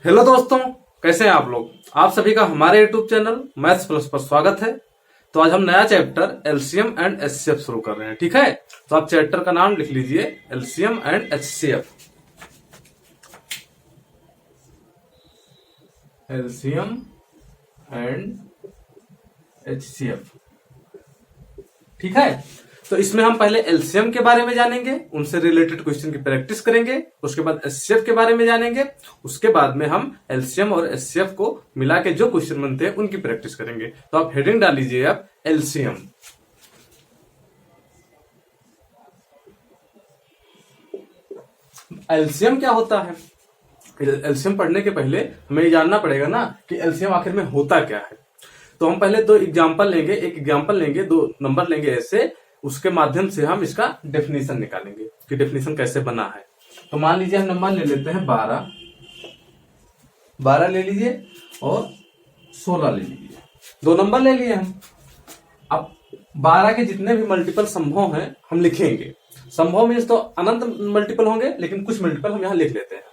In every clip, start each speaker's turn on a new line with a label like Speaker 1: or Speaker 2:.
Speaker 1: Hello दोस्तों, कैसे हैं आप लोग। आप सभी का हमारे यूट्यूब चैनल मैथ्स प्लस पर स्वागत है। तो आज हम नया चैप्टर एलसीएम एंड एचसीएफ शुरू कर रहे हैं। ठीक है, तो आप चैप्टर का नाम लिख लीजिए LCM and HCF. LCM and HCF. ठीक है, तो इसमें हम पहले एलसीएम के बारे में जानेंगे, उनसे रिलेटेड क्वेश्चन की प्रैक्टिस करेंगे। उसके बाद एचसीएफ के बारे में जानेंगे। उसके बाद में हम एलसीएम और एचसीएफ को मिला के जो क्वेश्चन बनते हैं उनकी प्रैक्टिस करेंगे। तो आप हेडिंग डाल लीजिए आप एलसीएम। एलसीएम क्या होता है? एलसीएम पढ़ने के पहले हमें जानना पड़ेगा ना कि एलसीएम आखिर में होता क्या है। तो हम पहले दो एग्जांपल लेंगे, एक एग्जांपल लेंगे, दो नंबर लेंगे ऐसे, उसके माध्यम से हम इसका डेफिनेशन निकालेंगे कि डेफिनेशन कैसे बना है। तो मान लीजिए हम नंबर ले लेते हैं 12 ले लीजिए और 16 ले लीजिए। दो नंबर ले लिए हम। अब 12 के जितने भी मल्टीपल संभव हैं हम लिखेंगे। संभव मीन्स तो अनंत मल्टीपल होंगे, लेकिन कुछ मल्टीपल हम यहां लिख लेते हैं।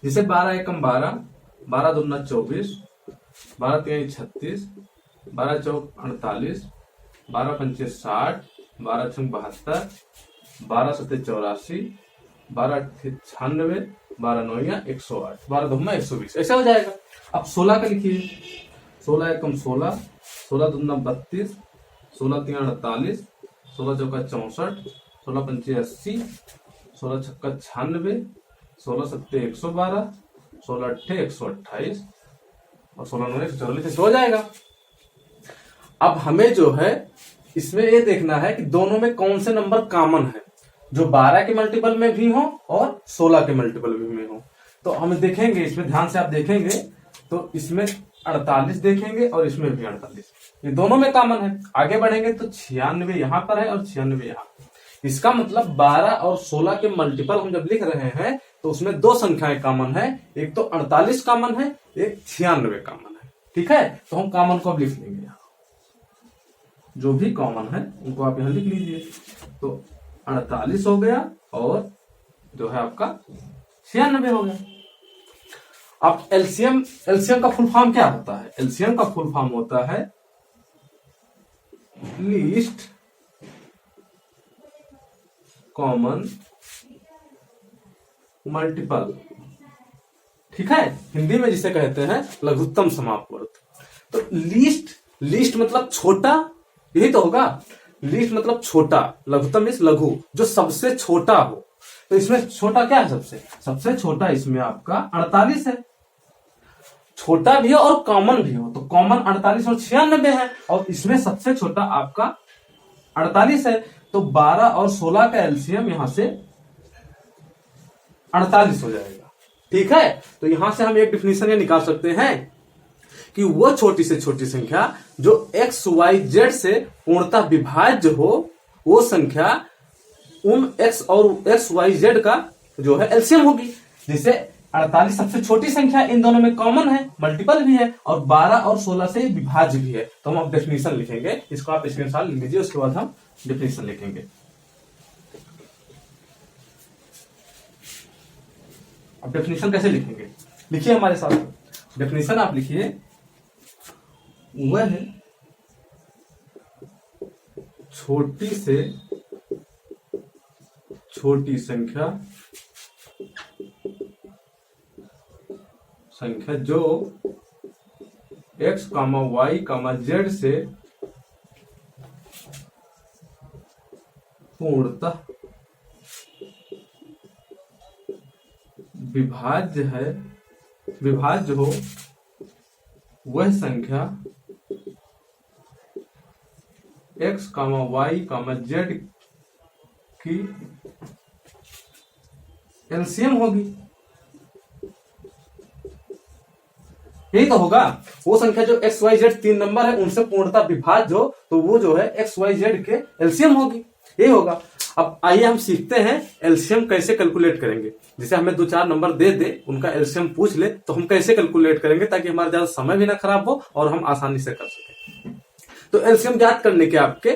Speaker 1: जैसे 12 एकम 12, 12 दूना 24, 12 तीन 36, 12 चौक 48, 12 पंचे 60, 12 छंग 72, 12 सत्ते 84, 12 अट्ठे 96, 12 नौया 108, 12 दुना 120, ऐसा हो जाएगा। अब 16 का लिखिए। 16 एकम 16, 16 दूना 32, 16 तीन 48, 16 चौका 64, 16 पंचे 80, 16 छक्का 96, 16 सत्ते 112, 16 अट्ठे 128 और 16 नौ 144, ऐसे हो जाएगा। अब हमें जो है इसमें ये देखना है कि दोनों में कौन से नंबर कॉमन है, जो 12 के मल्टीपल में भी हो और 16 के मल्टीपल में हो। तो हम देखेंगे, इसमें ध्यान से आप देखेंगे तो इसमें 48 देखेंगे और इसमें भी 48, ये दोनों में कॉमन है। आगे बढ़ेंगे तो 96 यहां पर है और 96 यहां। इसका मतलब 12 और 16 के मल्टीपल हम जब लिख रहे हैं तो उसमें दो संख्याएं कॉमन है, एक तो 48 कॉमन है, एक 96 कॉमन है। ठीक है, तो हम कॉमन को अब लिख लेंगे। यहाँ जो भी कॉमन है उनको आप यहां लिख लीजिए। तो 48 हो गया और जो है आपका 96 हो गया। अब एलसीएम का फुल फॉर्म क्या होता है? एलसीएम का फुल फॉर्म होता है लीस्ट कॉमन मल्टीपल। ठीक है, हिंदी में जिसे कहते हैं लघुत्तम समापवर्त। तो लीस्ट मतलब छोटा, यही तो होगा। लीस्ट मतलब छोटा, लघुत्तम मीन्स लघु, जो सबसे छोटा हो। तो इसमें छोटा क्या है? सबसे छोटा इसमें आपका 48 है। छोटा भी हो और कॉमन भी हो, तो कॉमन 48 और 96 है, और इसमें सबसे छोटा आपका 48 है। तो 12 और 16 का एलसीएम यहां से 48 हो जाएगा। ठीक है, तो यहां से हम एक डिफिनेशन ये निकाल सकते हैं कि वो छोटी से छोटी संख्या जो एक्स वाई जेड से पूर्णतः विभाज्य हो, वो संख्या उन एक्स और एक्स वाई जेड का जो है एलसीएम होगी। जैसे 48 सबसे छोटी संख्या, इन दोनों में कॉमन है, मल्टीपल भी है, और 12 और 16 से विभाज्य भी है। तो हम अब डेफिनेशन लिखेंगे, इसको आप स्क्रीनशॉट लिख लीजिए, उसके बाद हम डेफिनेशन लिखेंगे। अब डेफिनेशन कैसे लिखेंगे? लिखिए हमारे साथ। डेफिनेशन आप लिखिए, वह है छोटी से छोटी संख्या जो x, y, z से पूर्णतः विभाज्य हो, वह संख्या x, y, z की एलसीएम होगी। यही तो होगा। वो संख्या जो एक्स वाई जेड तीन नंबर है उनसे पूर्णतः विभाज्य हो, तो वो जो है एक्स वाई जेड के एलसीएम होगी, यही होगा। अब आइए हम सीखते हैं एलसीएम कैसे कैलकुलेट करेंगे। जैसे हमें दो चार नंबर दे उनका एलसीएम पूछ ले तो हम कैसे कैलकुलेट करेंगे, ताकि हमारा ज्यादा समय भी ना खराब हो और हम आसानी से कर सकें। तो एलसीएम ज्ञात करने के आपके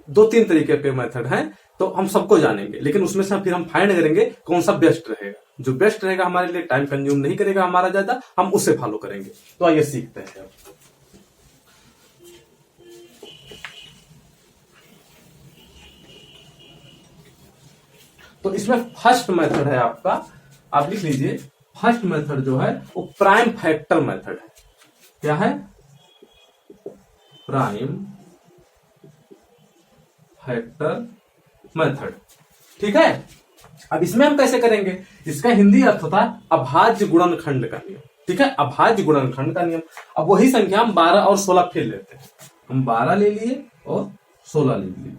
Speaker 1: दो तीन तरीके के मेथड हैं। तो हम सबको जानेंगे, लेकिन उसमें से फिर हम फाइंड करेंगे कौन सा बेस्ट रहेगा। जो बेस्ट रहेगा हमारे लिए, टाइम कंज्यूम नहीं करेगा हमारा ज्यादा, हम उसे फॉलो करेंगे। तो आइए सीखते हैं। तो इसमें फर्स्ट मेथड है आपका, आप लिख लीजिए, फर्स्ट मेथड जो है वो प्राइम फैक्टर मेथड है। क्या है? Prime factor method. ठीक है। अब इसमें हम कैसे करेंगे? इसका हिंदी अर्थ होता है अभाज्य गुणनखंड का नियम। ठीक है, अभाज्य गुणनखंड का नियम। अब वही संख्या हम 12 और 16 फिर लेते हैं। हम 12 ले लिए और 16 ले लिए।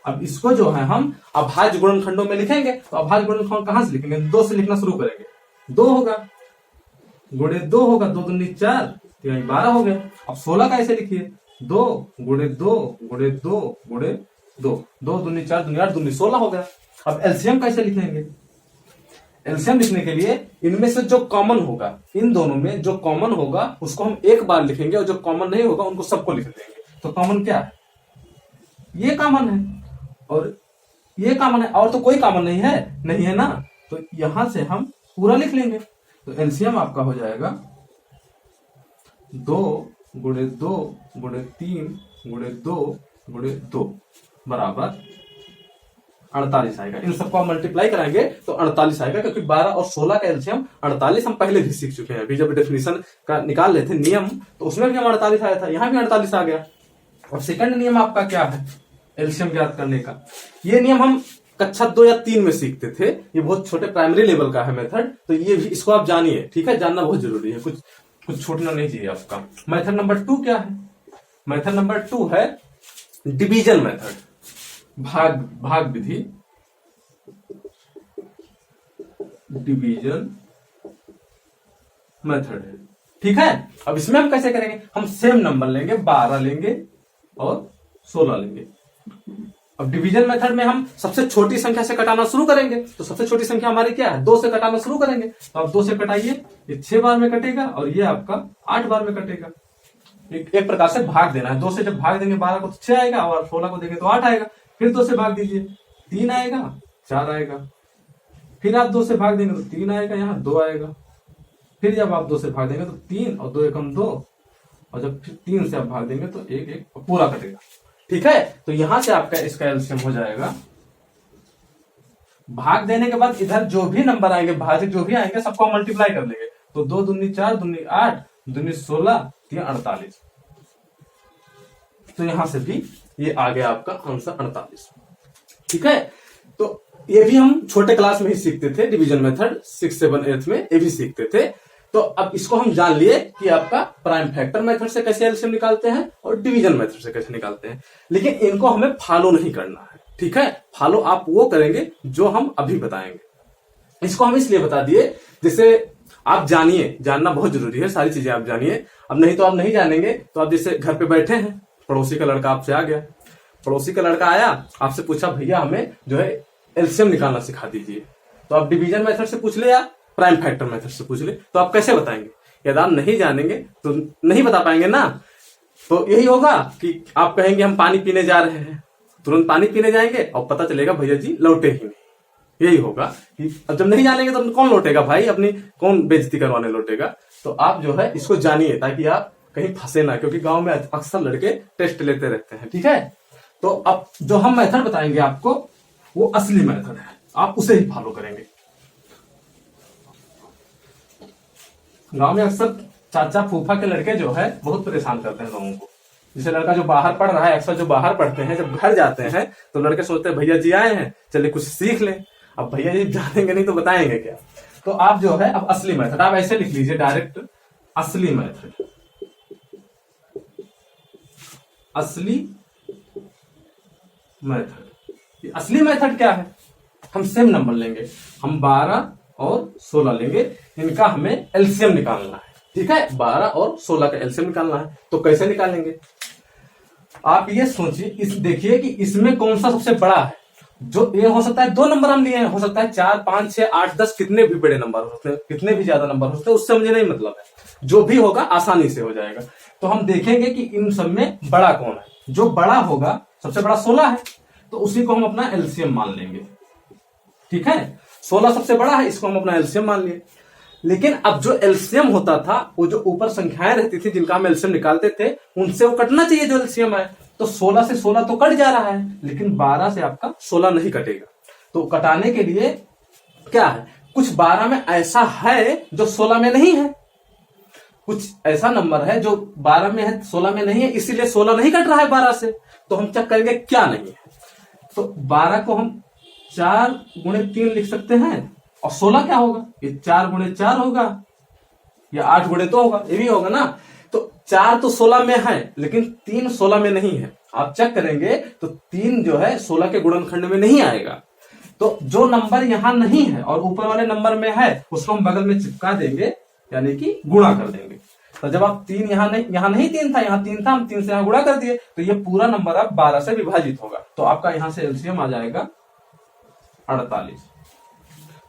Speaker 1: अब इसको जो है हम अभाज्य गुणनखंडों में लिखेंगे। तो अभाज्य गुणनखंड कहां से लिखेंगे? 2 से लिखना शुरू करेंगे। 2 होगा गुणे 2 होगा, 2 दूनी 4, 12 हो गया। अब 16 कैसे लिखिए? 2 गुणे 2 गुणे 2 गुणे 2, 2 दूनी 4 दूनी 8 दूनी 16 हो गया। अब एलसीएम कैसे लिखेंगे? एलसीएम लिखने के लिए इनमें से जो कॉमन होगा, इन दोनों में जो कॉमन होगा उसको हम एक बार लिखेंगे और जो कॉमन नहीं होगा उनको सबको लिख देंगे। तो कॉमन क्या है? ये कॉमन है और ये कॉमन है, और तो कोई कॉमन नहीं है, नहीं है ना। तो यहां से हम पूरा लिख लेंगे। तो एलसीएम आपका हो जाएगा 2 गुणे 2 गुणे 3 गुणे 2 गुणे 2 बराबर 48 आएगा। इन सबको हम मल्टीप्लाई कराएंगे तो 48 आएगा, क्योंकि 12 और 16 का एलसीएम 48 हम पहले भी सीख चुके हैं। अभी जब डेफिनेशन का निकाल रहे थे नियम, तो उसमें भी हम 48 आया था, यहां भी 48 आ गया। और सेकंड नियम आपका क्या है एलसीएम ज्ञात करने का? ये नियम हम कक्षा 2 या 3 में सीखते थे। ये बहुत छोटे प्राइमरी लेवल का है मेथड, तो ये भी इसको आप जानिए। ठीक है, जानना बहुत जरूरी है, कुछ छूटना नहीं चाहिए आपका। मेथड नंबर 2 क्या है? मेथड नंबर 2 है डिवीजन मेथड, भाग विधि, डिवीजन मेथड है। ठीक है। अब इसमें हम कैसे करेंगे? हम सेम नंबर लेंगे, 12 लेंगे और 16 लेंगे। अब डिवीजन मेथड में हम सबसे छोटी संख्या से कटाना शुरू करेंगे। तो सबसे छोटी संख्या हमारी क्या है? 2 से कटाना शुरू करेंगे। तो आप 2 से कटाइए, ये 6 बार में कटेगा और ये आपका 8 बार में कटेगा। एक प्रकार से भाग देना है। 2 से जब भाग देंगे 12 को तो 6 आएगा, और 16 को देंगे तो 8 आएगा। फिर 2 से भाग दीजिए, 3 आएगा, 4 आएगा। फिर आप 2 से भाग देंगे तो 3 आएगा, यहाँ 2 आएगा। फिर जब आप 2 से भाग देंगे तो 3 और 2 एकम 2, और जब फिर 3 से आप भाग देंगे तो 1 1 पूरा कटेगा। ठीक है। तो यहां से आपका इसका एलसीएम हो जाएगा, भाग देने के बाद इधर जो भी नंबर आएंगे, भाजक जो भी आएंगे, सबको हम मल्टीप्लाई कर लेंगे। तो 2 दूनी 4 दूनी 8 दूनी 16 3 48। तो यहां से भी ये आ गया आपका आंसर 48। ठीक है। तो ये भी हम छोटे क्लास में ही सीखते थे, डिवीजन मेथड 6, 7, 8 में ये भी सीखते थे। तो अब इसको हम जान लिए कि आपका प्राइम फैक्टर मेथड से कैसे एलसीएम निकालते हैं और डिवीजन मेथड से कैसे निकालते हैं। लेकिन इनको हमें फॉलो नहीं करना है। ठीक है। फॉलो आप वो करेंगे जो हम अभी बताएंगे। इसको हम इसलिए बता दिए जैसे आप जानिए, जानना बहुत जरूरी है, सारी चीजें आप जानिए। अब नहीं तो आप नहीं जानेंगे। तो आप जैसे घर पे बैठे हैं, पड़ोसी का लड़का आपसे आ गया, पड़ोसी का लड़का आया, आपसे पूछा भैया हमें जो है एलसीएम निकालना सिखा दीजिए। तो आप डिवीजन मेथड से पूछ ले या प्राइम फैक्टर मेथड से पूछ ले, तो आप कैसे बताएंगे? यदि आप नहीं जानेंगे तो नहीं बता पाएंगे ना। तो यही होगा कि आप कहेंगे हम पानी पीने जा रहे हैं, तुरंत पानी पीने जाएंगे और पता चलेगा भैया जी लौटे ही नहीं। यही होगा कि अब जब नहीं जानेंगे तो कौन लौटेगा भाई, अपनी कौन बेइज्जती करवाने लौटेगा। तो आप जो है इसको जानिए ताकि आप कहीं फंसे ना, क्योंकि गांव में अक्सर लड़के टेस्ट लेते रहते हैं। ठीक है। तो अब जो हम मेथड बताएंगे आपको वो असली मेथड है, आप उसे ही फॉलो करेंगे। गांव में अक्सर चाचा फूफा के लड़के जो है बहुत परेशान करते हैं लोगों को। जैसे लड़का जो बाहर पढ़ रहा है, अक्सर जो बाहर पढ़ते हैं जब घर जाते हैं तो लड़के सोचते हैं भैया जी आए हैं, चलिए कुछ सीख लें। अब भैया जी जानेंगे नहीं तो बताएंगे क्या। तो आप जो है अब असली मेथड आप ऐसे लिख लीजिए डायरेक्ट, असली मेथड। असली मेथड, असली मेथड क्या है? हम सेम नंबर लेंगे, हम 12 और 16 लेंगे, इनका हमें एलसीएम निकालना है। ठीक है। 12 और 16 का एलसीएम निकालना है। तो कैसे निकालेंगे? आप ये सोचिए, इस देखिए कि इसमें कौन सा सबसे बड़ा है। जो ये हो सकता है 2 नंबर हम लिए हैं, हो सकता है 4 5 6 8 10 कितने भी बड़े नंबर हो सकते हैं, कितने भी ज्यादा नंबर हो सकते हैं, उससे मुझे नहीं मतलब है। जो भी होगा आसानी से हो जाएगा। तो हम देखेंगे कि इन सब में बड़ा कौन है। जो बड़ा होगा, सबसे बड़ा 16 है, तो उसी को हम अपना एलसीएम मान लेंगे। ठीक है, 16 सबसे बड़ा है, इसको हम अपना एलसीएम मान लिए। लेकिन अब जो एलसीएम होता था, वो जो ऊपर संख्याएं रहती थी जिनका हम एलसीएम निकालते थे, उनसे वो कटना चाहिए जो एलसीएम है। तो 16 से 16 तो कट जा रहा है, लेकिन 12 से आपका 16 नहीं कटेगा। तो कटाने के लिए क्या है, कुछ 12 में ऐसा है जो 16 में नहीं है, कुछ ऐसा नंबर है जो 12 में है 16 में नहीं है, इसीलिए 16 नहीं कट रहा है 12 से। तो हम चेक करेंगे क्या नहीं है। तो 12 को हम 4 गुणे 3 लिख सकते हैं, और 16 क्या होगा, ये 4 गुणे 4 होगा, या 8 गुणे 2 होगा, ये भी होगा ना। तो 4 तो 16 में है, लेकिन 3 16 में नहीं है। आप चेक करेंगे तो 3 जो है 16 के गुणनखंड में नहीं आएगा। तो जो नंबर यहां नहीं है और ऊपर वाले नंबर में है, उसको हम बगल में चिपका देंगे, यानी कि गुणा कर देंगे। तो जब आप 3 यहां नहीं 3 था, यहां 3 था, हम 3 से यहां गुणा कर दिए, तो ये पूरा नंबर अब 12 से विभाजित होगा। तो आपका यहां से एलसीएम आ जाएगा 48।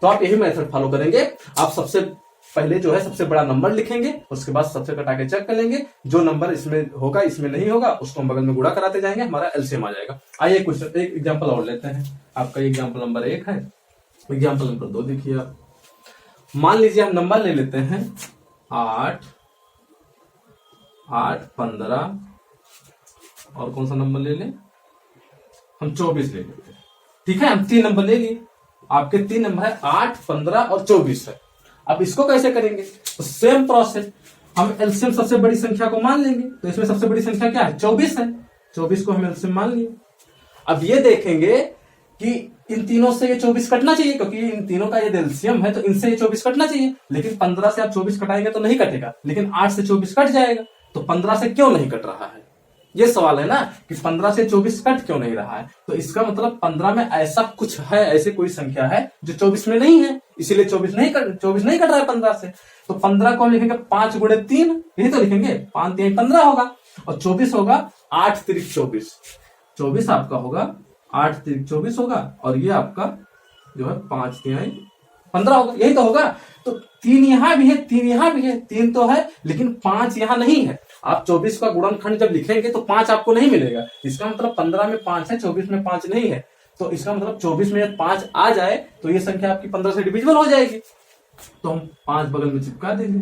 Speaker 1: तो आप यही मेथड फॉलो करेंगे। आप सबसे पहले जो है सबसे बड़ा नंबर लिखेंगे, उसके बाद सबसे कटा के चेक कर लेंगे, जो नंबर इसमें होगा इसमें नहीं होगा, उसको हम बगल में गुणा कराते जाएंगे, हमारा एलसीएम आ जाएगा। आइए क्वेश्चन एक एग्जांपल और लेते हैं। आपका एग्जांपल नंबर 1 है, एग्जांपल नंबर 2 देखिए आप। मान लीजिए हम नंबर ले लेते हैं 8, 15, और कौन सा नंबर ले लें, हम 24 ले लेते हैं। ठीक है, हम 3 नंबर ले लिए। आपके 3 नंबर है 8, 15 और 24 है। अब इसको कैसे करेंगे, तो सेम प्रोसेस, हम एलसीएम सबसे बड़ी संख्या को मान लेंगे। तो इसमें सबसे बड़ी संख्या क्या है, 24 है। 24 को हम एलसीएम मान लिए। अब ये देखेंगे कि इन तीनों से ये 24 कटना चाहिए, क्योंकि इन तीनों का ये एलसीएम है, तो इनसे ये 24 कटना चाहिए। लेकिन 15 से आप 24 कटाएंगे तो नहीं कटेगा, लेकिन 8 से 24 कट जाएगा। तो 15 से क्यों नहीं कट रहा है, ये सवाल है ना, कि 15 से 24 कट क्यों नहीं रहा है। तो इसका मतलब 15 में ऐसा कुछ है, ऐसी कोई संख्या है जो 24 में नहीं है, इसीलिए 24 नहीं कट रहा है 15 से। तो 15 को हम लिखेंगे 5 गुणे 3, यही तो लिखेंगे, 5 3 15 होगा, और 24 होगा 8 3 24। 24 आपका होगा 8 3 24 होगा, और ये आपका जो है 5 3 15 होगा, यही तो होगा। तो 3 यहां भी है, 3 यहां भी है, 3 तो है, लेकिन 5 यहां नहीं है। आप 24 का गुणनखंड जब लिखेंगे तो 5 आपको नहीं मिलेगा। इसका मतलब 15 में 5 है, 24 में 5 नहीं है। तो इसका मतलब 24 में 5 आ जाए तो ये संख्या आपकी 15 से डिविजिबल हो जाएगी। तो हम 5 बगल में चिपका देंगे।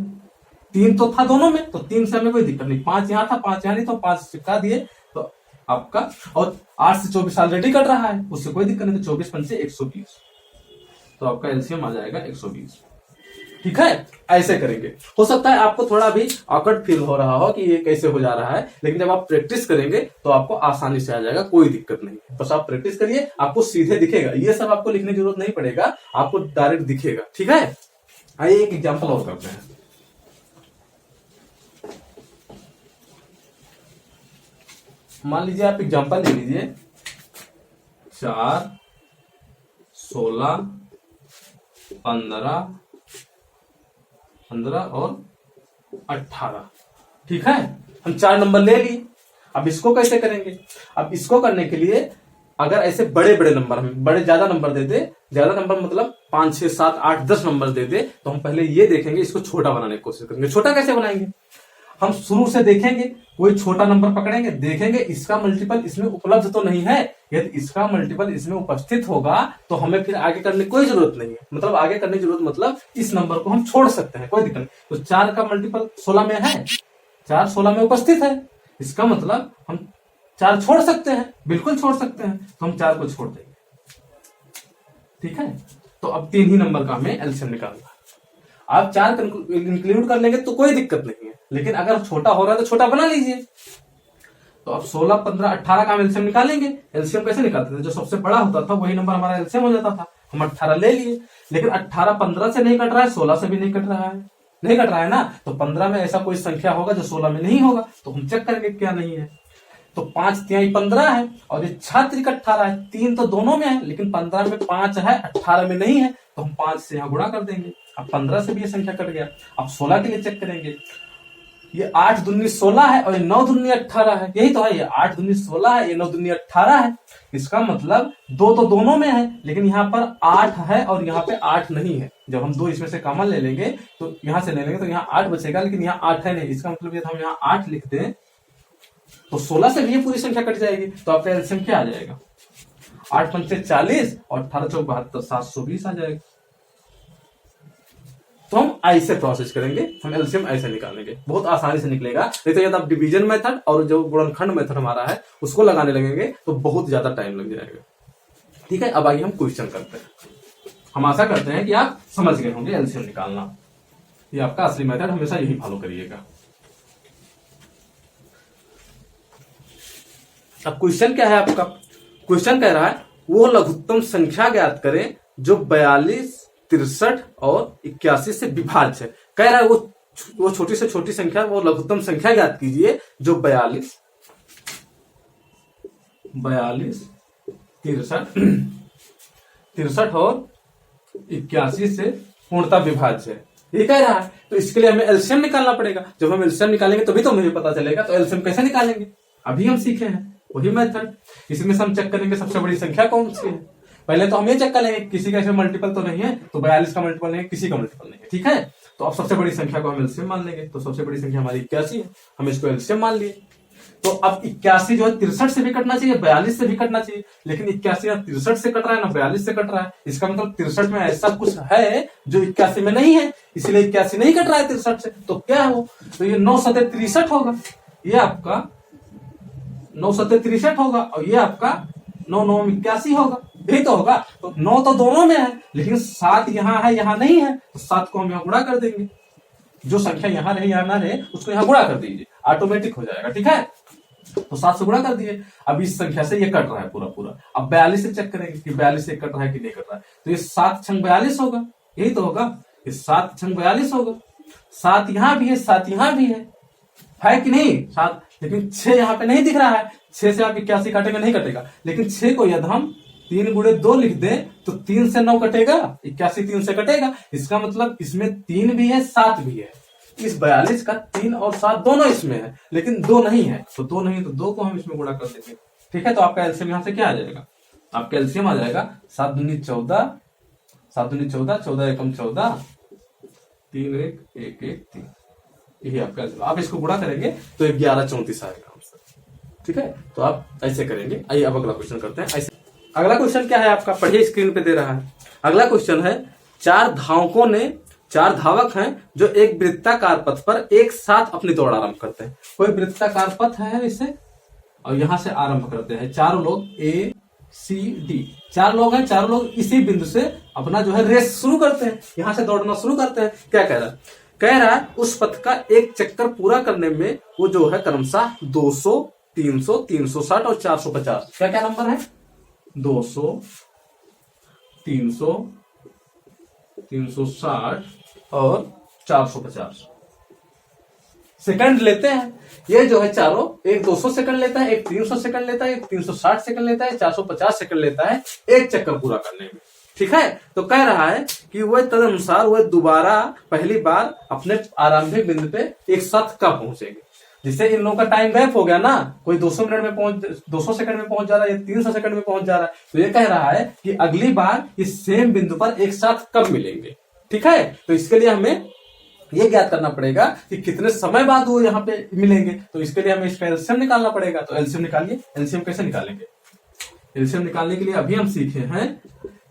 Speaker 1: 3 तो था दोनों में, तो 3 से हमें कोई दिक्कत नहीं। 5 यहां था, 5 यहां नहीं, तो 5 चिपका दिए तो आपका, और 8 से 24 ऑलरेडी कट रहा है, उससे कोई दिक्कत नहीं। तो 24 पंचे 120, तो आपका एलसीएम आ जाएगा 120। ठीक है, ऐसे करेंगे। हो सकता है आपको थोड़ा भी ऑकवर्ड फील हो रहा हो कि ये कैसे हो जा रहा है, लेकिन जब आप प्रैक्टिस करेंगे तो आपको आसानी से आ जाएगा, कोई दिक्कत नहीं। बस आप प्रैक्टिस करिए, आपको सीधे दिखेगा, ये सब आपको लिखने की जरूरत नहीं पड़ेगा, आपको डायरेक्ट दिखेगा। ठीक है, आइए एक एग्जाम्पल और करते हैं। मान लीजिए आप एग्जाम्पल ले लीजिए 4, 16, 15 और 18। ठीक है, हम 4 नंबर ले लिए। अब इसको कैसे करेंगे, अब इसको करने के लिए अगर ऐसे बड़े बड़े नंबर, हम बड़े ज्यादा नंबर दे दे, ज्यादा नंबर मतलब 5 6 7 8 10 नंबर दे दे, तो हम पहले ये देखेंगे, इसको छोटा बनाने की कोशिश करेंगे। छोटा कैसे बनाएंगे, हम शुरू से देखेंगे, कोई छोटा नंबर पकड़ेंगे, देखेंगे इसका मल्टीपल इसमें उपलब्ध तो नहीं है। यदि इसका मल्टीपल इसमें उपस्थित होगा तो हमें फिर आगे करने की कोई जरूरत नहीं है। मतलब आगे करने की जरूरत मतलब इस नंबर को हम छोड़ सकते हैं, कोई दिक्कत नहीं। तो 4 का मल्टीपल 16 में है, 4 16 में उपस्थित है, इसका मतलब हम 4 छोड़ सकते हैं, बिल्कुल छोड़ सकते हैं। तो हम 4 को छोड़ देंगे। ठीक है, तो अब 3 ही नंबर का हमें एलसीएम निकालना है। आप 4 इंक्लूड कर लेंगे तो कोई दिक्कत नहीं है, लेकिन अगर छोटा हो रहा है तो छोटा बना लीजिए। तो अब 16 15 18 का हम एलसीएम निकालेंगे। एलसीएम कैसे निकालते थे, जो सबसे बड़ा होता था वही नंबर हमारा एलसीएम हो जाता था। हम 18 ले लिए, लेकिन 18 15 से नहीं कट रहा है, 16 से भी नहीं कट रहा है, नहीं कट रहा है ना। तो 15 में ऐसा कोई संख्या होगा जो 16 में नहीं होगा, तो हम चेक करेंगे क्या नहीं है। तो 5 3 15 है, और ये 6 3 18 है। 3 तो दोनों में है, लेकिन 15 में 5 है, 18 में नहीं है, तो हम 5 से यहाँ गुणा कर देंगे। अब 15 से भी ये संख्या कट गया। अब 16 के लिए चेक करेंगे, ये 8 दूनी 16 है, और ये 9 दूनी 18 है, यही तो है। ये 8 दूनी 16 है, ये 9 दूनी 18 है। इसका मतलब 2 तो दोनों में है, लेकिन यहाँ पर 8 है और यहाँ पे 8 नहीं है। जब हम 2 इसमें से कॉमन ले लेंगे तो यहाँ से ले लेंगे, तो यहाँ 8 बचेगा, लेकिन यहाँ 8 है नहीं। इसका मतलब ये हम यहाँ 8 लिख दें तो 16 से भी ये पूरी संख्या कट जाएगी। तो आपका एलसीएम क्या आ जाएगा, 8 पंचे 40 और 18 चौक 72, 720 आ जाएगा। तो हम ऐसे प्रोसेस करेंगे, हम एलसीएम ऐसे निकालेंगे, बहुत आसानी से निकलेगा। नहीं तो यदि आप डिवीजन मेथड और जो गुणनखंड मेथड हमारा है उसको लगाने लगेंगे तो बहुत ज्यादा टाइम लग जाएगा। ठीक है, अब आइए हम क्वेश्चन करते हैं। हम आशा करते हैं कि आप समझ गए होंगे एलसीएम निकालना। ये आपका असली मेथड, हमेशा यही फॉलो करिएगा। अब क्वेश्चन क्या है आपका? क्वेश्चन कह रहा है वो लघुत्तम संख्या ज्ञात करें जो 42, 63 और 81 से विभाज्य है। कह रहा है वो छोटी से छोटी संख्या, वो लघुत्तम संख्या ज्ञात कीजिए जो 42, 63 और 81 से पूर्णतः विभाज्य है, ये कह रहा है। तो इसके लिए हमें एलसीएम निकालना पड़ेगा। जब हम एलसीएम निकालेंगे तभी तो मुझे पता चलेगा। तो एलसीएम कैसे निकालेंगे अभी हम सीखे हैं, वही मेथड। इसमें से हम चेक करेंगे सबसे बड़ी संख्या कौन सी है। पहले तो हम ये चेक कर लेंगे किसी का इसमें मल्टीपल तो नहीं है, तो 42 का मल्टीपल नहीं है, किसी का मल्टीपल नहीं है। ठीक है, तो अब सबसे बड़ी संख्या को हम एलसीएम मान लेंगे। तो सबसे बड़ी संख्या हमारी 81 है, हम इसको एलसीएम मान लिए। तो अब 81 जो है 63 से भी कटना चाहिए, 42 से भी कटना चाहिए, लेकिन 81 ना 63 से कट रहा है ना 42 से कट रहा है। इसका मतलब 63 में ऐसा कुछ है जो 81 में नहीं है, इसलिए 81 नहीं कट रहा है 63 से। तो क्या हो, तो ये 9 सते 63 होगा, ये आपका 9 सते 63 होगा, और ये आपका 9 9 81 होगा, यही तो होगा। तो 9 तो दोनों में है, लेकिन 7 यहाँ है यहाँ नहीं है, तो 7 को हम यहाँ गुणा कर देंगे। जो संख्या यहाँ रहे यहाँ ना रहे उसको यहाँ गुणा कर दीजिए, ऑटोमेटिक हो जाएगा। ठीक है, तो 7 से गुणा कर दिए। अब इस संख्या से ये कट रहा है पूरा पूरा। अब 42 से चेक करेंगे कि 42 से कट रहा है कि नहीं कट रहा है। तो ये 7 छंग 42 होगा, यही तो होगा, ये 7 छंग 42 होगा। 7 यहाँ भी है, 7 यहाँ भी है कि नहीं 7, लेकिन 6 यहाँ पे नहीं दिख रहा है। 6 से आप 81 काटेंगे, नहीं कटेगा। लेकिन 6 को यदि हम 3 गुणे 2 लिख दे तो 3 से 9 कटेगा, 81 3 से कटेगा। इसका मतलब इसमें 3 भी है 7 भी है। इस 42 का 3 और 7 दोनों इसमें है, लेकिन 2 नहीं है। तो 2 नहीं, तो 2 को हम इसमें गुणा कर देंगे। ठीक है, तो आपका एलसीएम यहां से क्या आ जाएगा? आपका एलसीएम आ जाएगा 7 दूनी 14, 7 दूनी 14, 14 एकम 14, 3 1 1 1 3, यही आपका एलसीएम। आप इसको गुणा करेंगे तो 11 34 आएगा आंसर। ठीक है, तो आप ऐसे करेंगे। आइए अब अगला क्वेश्चन करते हैं। ऐसे अगला क्वेश्चन क्या है आपका, पढ़िए, स्क्रीन पे दे रहा है। अगला क्वेश्चन है 4 धावक हैं जो एक वृत्ताकार पथ पर एक साथ अपनी दौड़ आरंभ करते हैं। कोई वृत्ताकार पथ है इसे, और यहां से आरंभ करते हैं। चारों लोग A C D, 4 लोग हैं, 4 लोग इसी बिंदु से अपना जो है रेस शुरू करते हैं, यहां से दौड़ना शुरू करते हैं। क्या कह रहा है? कह रहा है उस पथ का एक चक्कर पूरा करने में वो जो है क्रमशः 200, 300, 360 और 450, क्या क्या नंबर है? 200, 300, 360 और 450 सेकंड लेते हैं। ये जो है चारों, एक 200 सेकंड लेता है, एक 300 सेकंड लेता है, एक 360 सेकंड लेता है, 450 सेकंड लेता है एक चक्कर पूरा करने में। ठीक है, तो कह रहा है कि वह तदनुसार वह दोबारा पहली बार अपने आरंभिक बिंदु पे एक साथ कब पहुंचेंगे। जिससे इन लोगों का टाइम गैप हो गया ना, कोई 200 मिनट में 200 सेकंड में पहुंच जा रहा है, 300 सेकंड में पहुंच जा रहा है। तो ये कह रहा है कि अगली बार इस सेम बिंदु पर एक साथ कब मिलेंगे। ठीक है, तो इसके लिए हमें ये ज्ञात करना पड़ेगा कि कितने समय बाद वो यहाँ पे मिलेंगे। तो इसके लिए हमें इसका एलसीएम निकालना पड़ेगा। तो एलसीएम निकालिए। एलसीएम कैसे निकालेंगे? एलसीएम निकालने के लिए अभी हम सीखे हैं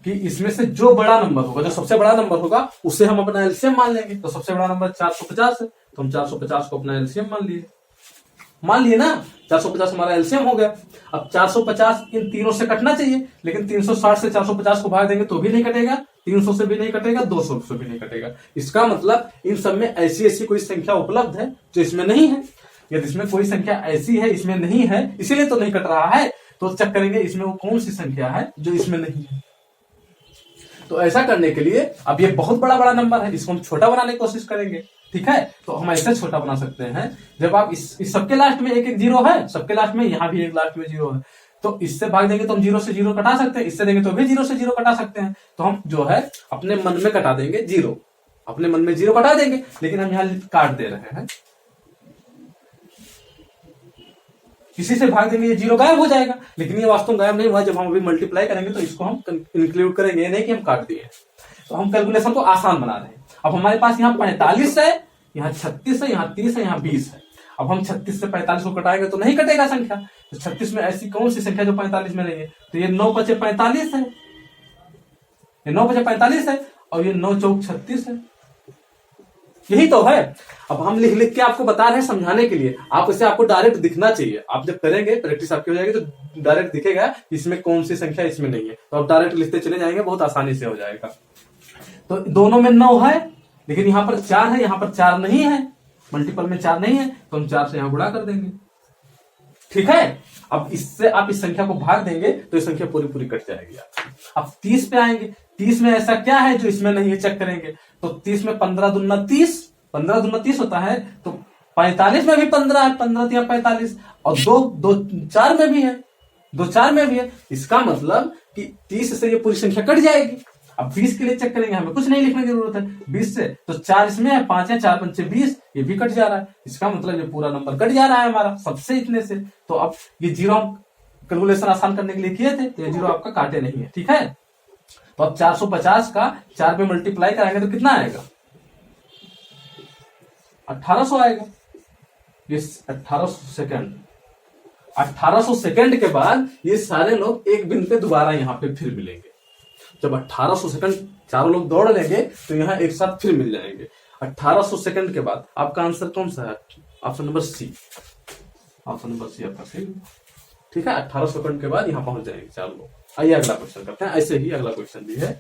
Speaker 1: कि इसमें से जो बड़ा नंबर होगा, जो सबसे बड़ा नंबर होगा, उसे हम अपना एलसीएम मान लेंगे। तो सबसे बड़ा नंबर 450 है, तो हम 450 को अपना एलसीएम मान लिए ना। 450 हमारा एलसीएम हो गया। अब 450 इन तीनों से कटना चाहिए, लेकिन 360 से 450 को भाग देंगे तो भी नहीं कटेगा, 300 से भी नहीं कटेगा, 200 से भी नहीं कटेगा। इसका मतलब इन सब में ऐसी ऐसी कोई संख्या उपलब्ध है जो इसमें नहीं है। यदि इसमें कोई संख्या ऐसी है इसमें नहीं है, इसीलिए तो नहीं कट रहा है। तो चेक करेंगे इसमें वो कौन सी संख्या है जो इसमें नहीं है। तो ऐसा करने के लिए, अब ये बहुत बड़ा बड़ा नंबर है, इसको हम छोटा बनाने की कोशिश करेंगे। ठीक है, तो हम ऐसे छोटा बना सकते हैं। जब आप इस सबके लास्ट में एक एक जीरो है, सबके लास्ट में, यहाँ भी एक लास्ट में जीरो है, तो इससे भाग देंगे तो हम 0 से 0 कटा सकते हैं, इससे देंगे तो भी 0 से 0 कटा सकते हैं। तो हम जो है अपने मन में कटा देंगे 0, अपने मन में 0 कटा देंगे, लेकिन हम यहाँ काट दे रहे हैं। किसी से भाग देंगे ये 0 गायब हो जाएगा, लेकिन ये वास्तव में गायब नहीं हुआ। जब हम अभी मल्टीप्लाई करेंगे तो इसको हम इंक्लूड करेंगे, ये नहीं कि हम काट दिए। तो हम कैलकुलेशन को आसान बना रहे हैं। अब हमारे पास यहाँ 45 है, यहाँ 36 है, यहाँ 30 है, यहाँ 20 है। अब हम 36 से 45 को कटाएंगे तो नहीं कटेगा संख्या, तो 36 में ऐसी कौन सी संख्या जो 45 में नहीं है? तो ये 9 बचे 45 है, ये 9 बचे 45 है, और ये 9 चौक 36 है, यही तो है। अब हम लिख लिख के आपको बता रहे हैं समझाने के लिए, आप इसे आपको डायरेक्ट दिखना चाहिए। आप जब करेंगे, प्रैक्टिस आपकी हो जाएगी, तो डायरेक्ट दिखेगा इसमें कौन सी संख्या इसमें नहीं है, तो आप डायरेक्ट लिखते चले जाएंगे, बहुत आसानी से हो जाएगा। तो दोनों में 9 है, लेकिन यहां पर 4 है, यहां पर 4 नहीं है, मल्टीपल में 4 नहीं है, तो हम 4 से यहां गुणा कर देंगे, ठीक है। अब इससे आप इस संख्या को भाग देंगे तो ये संख्या पूरी पूरी कट जाएगी। अब 30 पे आएंगे, 30 में ऐसा क्या है जो इसमें नहीं है, चेक करेंगे। तो 30 में 15 दूना 30, 15 दूना 30 होता है, तो 45 में भी 15 है, 15 या 45, और 2 4 में भी है, 2 4 में भी है। इसका मतलब कि 30 से ये पूरी संख्या कट जाएगी। अब 20 के लिए चेक करेंगे, हमें कुछ नहीं लिखने की जरूरत है 20 से, तो 4 इसमें है, 5 है, 4 5 20, ये भी कट जा रहा है। इसका मतलब ये पूरा नंबर कट जा रहा है हमारा सबसे इतने से। तो अब ये जीरो हम कैलकुलेशन आसान करने के लिए किए थे, तो ये जीरो आपका काटे नहीं है, ठीक है। तो अब 450 का 4 पे मल्टीप्लाई कराएंगे तो कितना आएगा? 1800 आएगा। ये 1800 सेकंड, 1800 सेकंड के बाद ये सारे लोग एक बिंदु पे दोबारा यहाँ पे फिर मिलेंगे। जब 1800 सेकंड चारों लोग दौड़ लेंगे तो यहाँ एक साथ फिर मिल जाएंगे। 1800 सेकंड के बाद आपका आंसर कौन सा है? Option number C, option number C आपका सही, ठीक है। 1800 सेकंड के बाद यहाँ पहुंच जाएंगे चार लोग। आइए अगला क्वेश्चन करते हैं। ऐसे ही अगला क्वेश्चन भी है।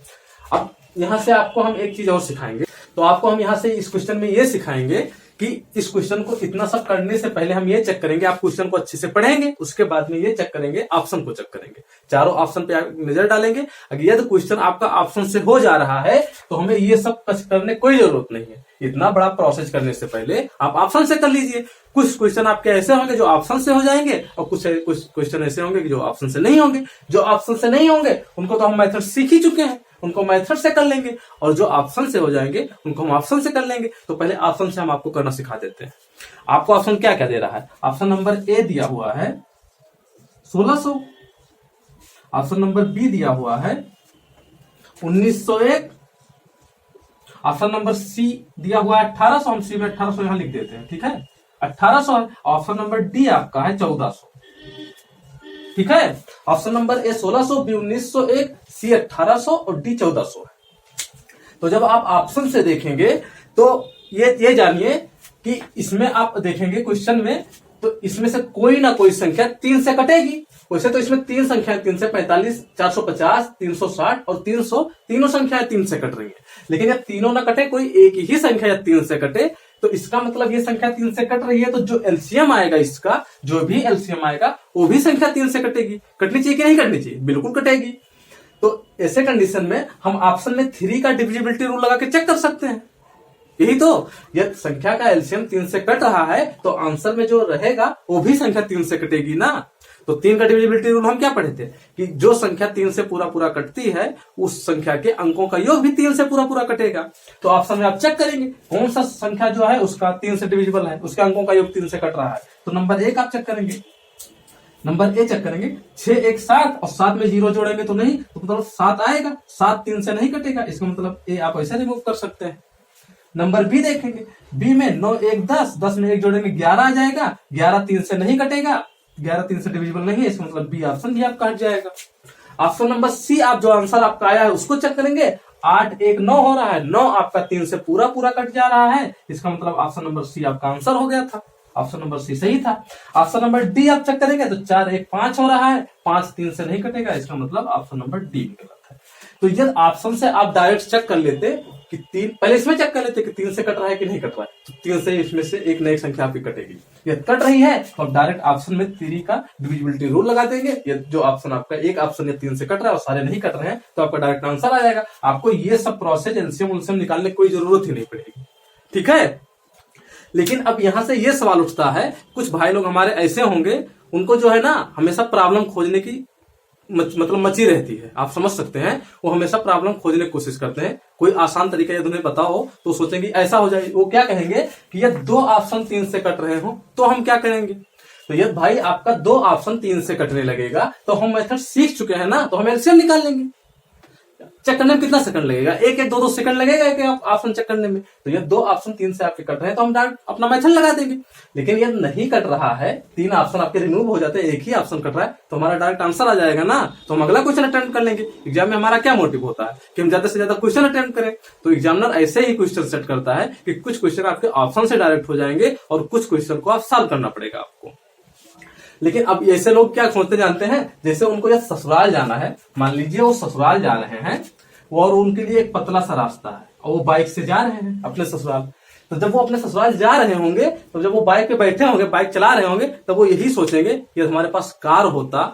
Speaker 1: अब यहाँ से आपको हम एक चीज और सिखाएंगे। तो आपको हम यहाँ से इस क्वेश्चन में ये सिखाएंगे कि इस क्वेश्चन को इतना सब करने से पहले हम ये चेक करेंगे, आप क्वेश्चन को अच्छे से पढ़ेंगे, उसके बाद में ये चेक करेंगे, ऑप्शन को चेक करेंगे, चारों ऑप्शन पे आप नजर डालेंगे। अगर यदि क्वेश्चन आपका ऑप्शन से हो जा रहा है तो हमें ये सब करने कोई जरूरत नहीं है। इतना बड़ा प्रोसेस करने से पहले आप ऑप्शन से कर लीजिए। कुछ क्वेश्चन आपके ऐसे होंगे जो ऑप्शन से हो जाएंगे, और कुछ क्वेश्चन ऐसे होंगे जो ऑप्शन से नहीं होंगे। जो ऑप्शन से नहीं होंगे उनको तो हम मेथड सीख ही चुके हैं, उनको मेथड से कर लेंगे, और जो ऑप्शन से हो जाएंगे उनको हम ऑप्शन से कर लेंगे। तो पहले ऑप्शन से हम आपको करना सिखा देते हैं। आपको ऑप्शन क्या क्या दे रहा है? ऑप्शन नंबर ए दिया हुआ है 1600, ऑप्शन नंबर बी दिया हुआ है 1901, ऑप्शन नंबर सी दिया हुआ है 1800, हम सी में 1800 यहां लिख देते हैं, ठीक है, 1800। ऑप्शन नंबर डी आपका है 1400, ठीक है। ऑप्शन नंबर ए 1600, बी 1901, सी 1800 और डी 1400 है। तो जब आप ऑप्शन से देखेंगे तो ये जानिए कि इसमें आप देखेंगे क्वेश्चन में, तो इसमें से कोई ना कोई संख्या 3 से कटेगी। वैसे तो इसमें 3 संख्या, 3 से 45, 450, 360 और 300, तीनों संख्याएं 3 से कट रही है। लेकिन जब तीनों ना कटे, कोई एक ही संख्या या 3 से कटे, तो इसका मतलब ये संख्या 3 से कट रही है, तो जो एलसीएम आएगा इसका, जो भी एलसीएम आएगा वो भी संख्या 3 से कटेगी। कटनी चाहिए कि नहीं कटनी चाहिए? बिल्कुल कटेगी। तो ऐसे कंडीशन में हम ऑप्शन में 3 का डिविजिबिलिटी रूल लगा के चेक कर सकते हैं। यही तो, यदि संख्या का एलसीएम 3 से कट रहा है तो आंसर में जो रहेगा वो भी संख्या 3 से कटेगी ना। तो 3 का डिविजिबिलिटी रूल हम क्या पढ़े थे कि जो संख्या 3 से पूरा पूरा कटती है उस संख्या के अंकों का योग भी 3 से पूरा पूरा कटेगा। तो ऑप्शन में आप चेक करेंगे कौन सा संख्या जो है उसका 3 से डिविजिबल है, उसके अंकों का योग 3 से कट रहा है। तो नंबर 1 आप चेक करेंगे, नंबर ए चेक करेंगे। 6 1 7 और 7 में 0 जोड़ेंगे तो नहीं, तो मतलब 7 आएगा, 7 3 से नहीं कटेगा, इसका मतलब ए आप ऐसे रिमूव कर सकते हैं। नंबर बी देखेंगे, बी में 9 1 10, 10 में 1 जोड़ेंगे 11 आ जाएगा, 11 3 से नहीं कटेगा, 11 3 से डिविजिबल नहीं है, इसका मतलब बी ऑप्शन भी आपका हट जाएगा। ऑप्शन नंबर सी, आप जो आंसर आपका आया है उसको चेक करेंगे। 8 1 9 हो रहा है, 9 आपका 3 से पूरा पूरा कट जा रहा है, इसका मतलब ऑप्शन नंबर सी आपका आंसर हो गया था। ऑप्शन नंबर सी सही था। ऑप्शन नंबर डी आप चेक करेंगे तो 4 1 5 हो रहा है, 5 3 से नहीं कटेगा, इसका मतलब ऑप्शन नंबर डी गलत है। तो यदि ऑप्शन से आप डायरेक्ट चेक कर लेते कि 3, पहले इसमें चेक कर लेते कि 3 से कट रहा है कि नहीं कट रहा है, तो 3 से इसमें से एक नई संख्या आपकी कटेगी। यदि कट रही है तो आप डायरेक्ट ऑप्शन में 3 का डिविजिबिलिटी रूल लगा देंगे। यदि जो ऑप्शन आपका एक ऑप्शन या 3 से कट रहा है और सारे नहीं कट रहे हैं तो आपका डायरेक्ट आंसर आ जाएगा। आपको ये सब प्रोसेस एलसीएम उलसीएम निकालने की कोई जरूरत ही नहीं पड़ेगी, ठीक है। लेकिन अब यहां से ये सवाल उठता है, कुछ भाई लोग हमारे ऐसे होंगे, उनको जो है ना हमेशा प्रॉब्लम खोजने की मतलब मची रहती है, आप समझ सकते हैं। वो हमेशा प्रॉब्लम खोजने की कोशिश करते हैं। कोई आसान तरीका यदि उन्हें पता हो तो सोचेंगे ऐसा हो जाए। वो क्या कहेंगे कि ये 2 ऑप्शन 3 से कट रहे हो तो हम क्या करेंगे। तो ये भाई आपका 2 ऑप्शन 3 से कटने लगेगा तो हम मेथड सीख चुके हैं ना, तो हम एलसीएम निकाल लेंगे। चेक करने में कितना सेकंड लगेगा, एक एक 2-2 सेकंड लगेगा एक ऑप्शन चेक करने में। तो ये 2 ऑप्शन 3 से आपके कट रहे हैं तो हम डायरेक्ट अपना मेथड लगा देंगे। लेकिन ये नहीं कट रहा है, 3 ऑप्शन आपके रिमूव हो जाते हैं, एक ही ऑप्शन कट रहा है, तो हमारा डायरेक्ट आंसर आ जाएगा ना। तो हम अगला क्वेश्चन अटेम्प्ट कर लेंगे। एग्जाम में हमारा क्या मोटिव होता है कि हम ज्यादा से ज्यादा क्वेश्चन अटेम्प्ट करें। तो एग्जामिनर ऐसे ही क्वेश्चन सेट करता है कि कुछ क्वेश्चन आपके ऑप्शन से डायरेक्ट हो जाएंगे और कुछ क्वेश्चन को आप सॉल्व करना पड़ेगा आपको। लेकिन अब ऐसे लोग क्या सोचते जानते हैं, जैसे उनको जब ससुराल जाना है, मान लीजिए वो ससुराल जा रहे हैं और उनके लिए एक पतला सा रास्ता है और वो बाइक से जा रहे हैं अपने ससुराल। तो जब वो अपने ससुराल जा रहे होंगे, तो जब वो बाइक पे बैठे होंगे, बाइक चला रहे होंगे, तब वो यही सोचेंगे कि हमारे पास कार होता,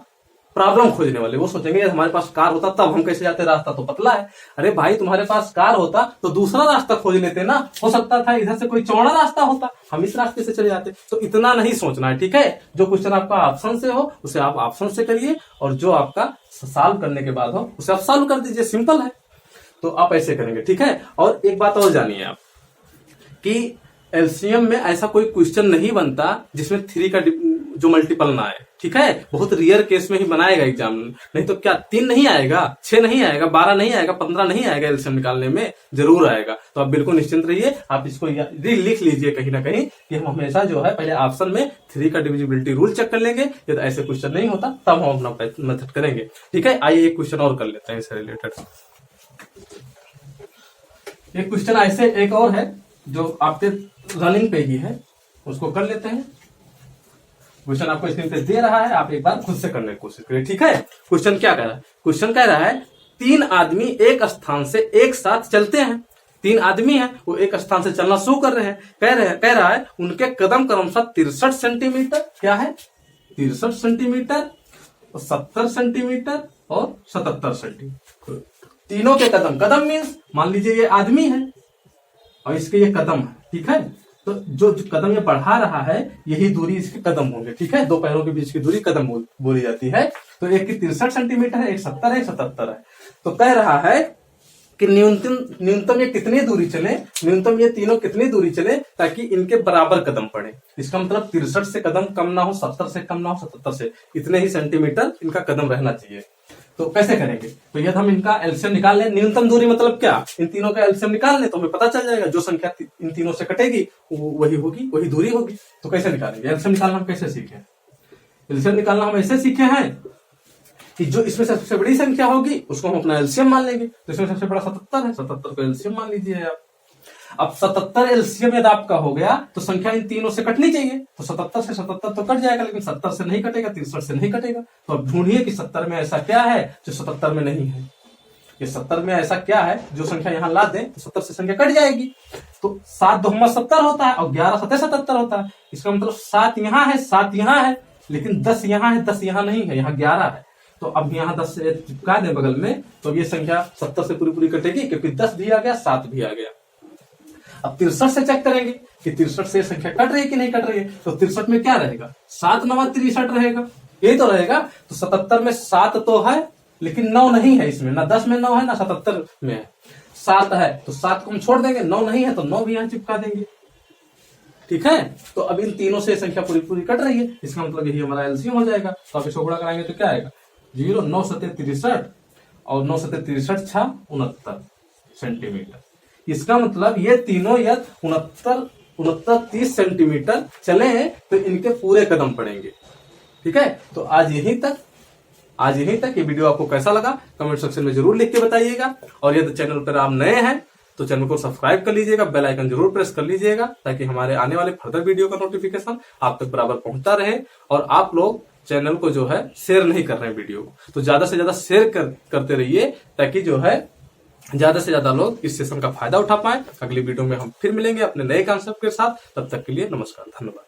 Speaker 1: प्रॉब्लम खोजने वाले वो सोचेंगे हमारे पास कार होता तब हम कैसे जाते, रास्ता तो पतला है। अरे भाई तुम्हारे पास कार होता तो दूसरा रास्ता खोज लेते ना, हो सकता था इधर से कोई चौड़ा रास्ता होता, हम इस रास्ते से चले जाते। तो इतना नहीं सोचना है, ठीक है। जो क्वेश्चन आपका ऑप्शन से हो उसे आप ऑप्शन से करिए और जो आपका सॉल्व करने के बाद हो उसे आप सॉल्व कर दीजिए, सिंपल है। तो आप ऐसे करेंगे, ठीक है। और एक बात और जानिए आप कि एलसीएम में ऐसा कोई क्वेश्चन नहीं बनता जिसमें 3 का जो मल्टीपल ना आए, ठीक है। बहुत रेयर केस में ही बनाएगा एग्जाम, नहीं तो क्या 3 नहीं आएगा, 6 नहीं आएगा, 12 नहीं आएगा, 15 नहीं आएगा, एलसीएम निकालने में जरूर आएगा। तो आप बिल्कुल निश्चिंत रहिए, आप इसको लिख लीजिए कहीं ना कहीं कि हम हमेशा जो है पहले ऑप्शन में 3 का डिविजिबिलिटी रूल चेक कर लेंगे। यदि ऐसे क्वेश्चन नहीं होता तब हम अपना मेथड करेंगे, ठीक है। आइए एक क्वेश्चन और कर लेते हैं इससे रिलेटेड। एक क्वेश्चन ऐसे एक और है जो आपके रनिंग पे ही है, उसको कर लेते हैं। क्वेश्चन आपको स्क्रीन पे दे रहा है, आप एक बार खुद से करने की कोशिश करिए, ठीक है। क्वेश्चन क्या कह रहा है, क्वेश्चन कह रहा है 3 आदमी एक स्थान से एक साथ चलते हैं। 3 आदमी हैं, वो एक स्थान से चलना शुरू कर रहे हैं। कह रहा है उनके कदम क्रमशः 63 सेंटीमीटर, क्या है 63 सेंटीमीटर, 70 सेंटीमीटर और 77 सेंटीमीटर। तीनों के कदम मीन्स मान लीजिए ये आदमी है और इसके ये कदम है, ठीक है। तो जो कदम ये बढ़ा रहा है यही दूरी इसके कदम होंगे, ठीक है। 2 पैरों के बीच की दूरी कदम बोली जाती है। तो एक की 63 सेंटीमीटर है, एक 70 है, एक 77 है। तो कह रहा है कि न्यूनतम ये कितनी दूरी चले, न्यूनतम ये तीनों कितनी दूरी चले ताकि इनके बराबर कदम पड़े। इसका मतलब 63 से कदम कम ना हो, 70 से कम ना हो, 77 से, इतने ही सेंटीमीटर इनका कदम रहना चाहिए। तो कैसे करेंगे, तो यदि हम इनका एलसीएम निकाल लें, न्यूनतम दूरी मतलब क्या, इन तीनों का एलसीएम निकाल लें तो हमें पता चल जाएगा जो संख्या इन तीनों से कटेगी वही होगी, वही दूरी होगी। तो कैसे निकालेंगे एलसीएम निकालना, हम कैसे सीखे, एलसीएम निकालना हम ऐसे सीखे हैं कि जो इसमें सबसे बड़ी संख्या होगी उसको हम अपना एलसीएम मान लेंगे। तो इसमें सबसे बड़ा 77 है, 77 को एलसीएम मान लीजिए आप। अब 77 एलसीएम यदि आपका हो गया तो संख्या इन तीनों से कटनी चाहिए। तो 77 से 77 तो कट जाएगा, लेकिन 70 से नहीं कटेगा, 63 से नहीं कटेगा। तो अब ढूंढिए कि 70 में ऐसा क्या है जो 77 में नहीं है। ये 70 में ऐसा क्या है जो संख्या यहां ला दें तो 70 से संख्या कट जाएगी। तो 7 2 70 होता है और 11 7 77 होता है। इसका मतलब 7 यहाँ है, 7 यहाँ है, लेकिन 10 यहाँ है, 10 यहाँ नहीं है, यहाँ 11 है। तो अब यहाँ 10 से चिपका दें बगल में तो ये संख्या 70 से पूरी कटेगी, क्योंकि 10 भी आ गया, 7 भी आ गया। अब 63 से चेक करेंगे कि 63 से संख्या कट रही है कि नहीं कट रही है। तो 63 में क्या रहेगा, 7 9 63 रहेगा, यही तो रहेगा। तो 77 में 7 तो है लेकिन 9 नहीं है इसमें, ना 10 में 9 है ना 77 में है, 7 है। तो 7 को हम छोड़ देंगे, 9 नहीं है तो 9 भी यहाँ चिपका देंगे, ठीक है। तो अब इन तीनों से संख्या पूरी कट रही है, इसका मतलब यही हमारा एलसीएम हो जाएगा। तो आप इसको गुणा कराएंगे तो क्या आएगा, 0 9 7 63 और 9 7 63 6 69 सेंटीमीटर। इसका मतलब ये तीनों यदि 69 30 सेंटीमीटर चले हैं तो इनके पूरे कदम पड़ेंगे, ठीक है। तो आज यहीं तक ये वीडियो आपको कैसा लगा कमेंट सेक्शन में जरूर लिख के बताइएगा। और यदि चैनल पर आप नए हैं तो चैनल को सब्सक्राइब कर लीजिएगा, बेल आइकन जरूर प्रेस कर लीजिएगा ताकि हमारे आने वाले फर्दर वीडियो का नोटिफिकेशन आप तक बराबर पहुंचता रहे। और आप लोग चैनल को जो है शेयर नहीं कर रहे हैं वीडियो को, तो ज्यादा से ज्यादा शेयर करते रहिए ताकि जो है ज्यादा से ज्यादा लोग इस सेशन का फायदा उठा पाए। अगली वीडियो में हम फिर मिलेंगे अपने नए कॉन्सेप्ट के साथ, तब तक के लिए नमस्कार, धन्यवाद।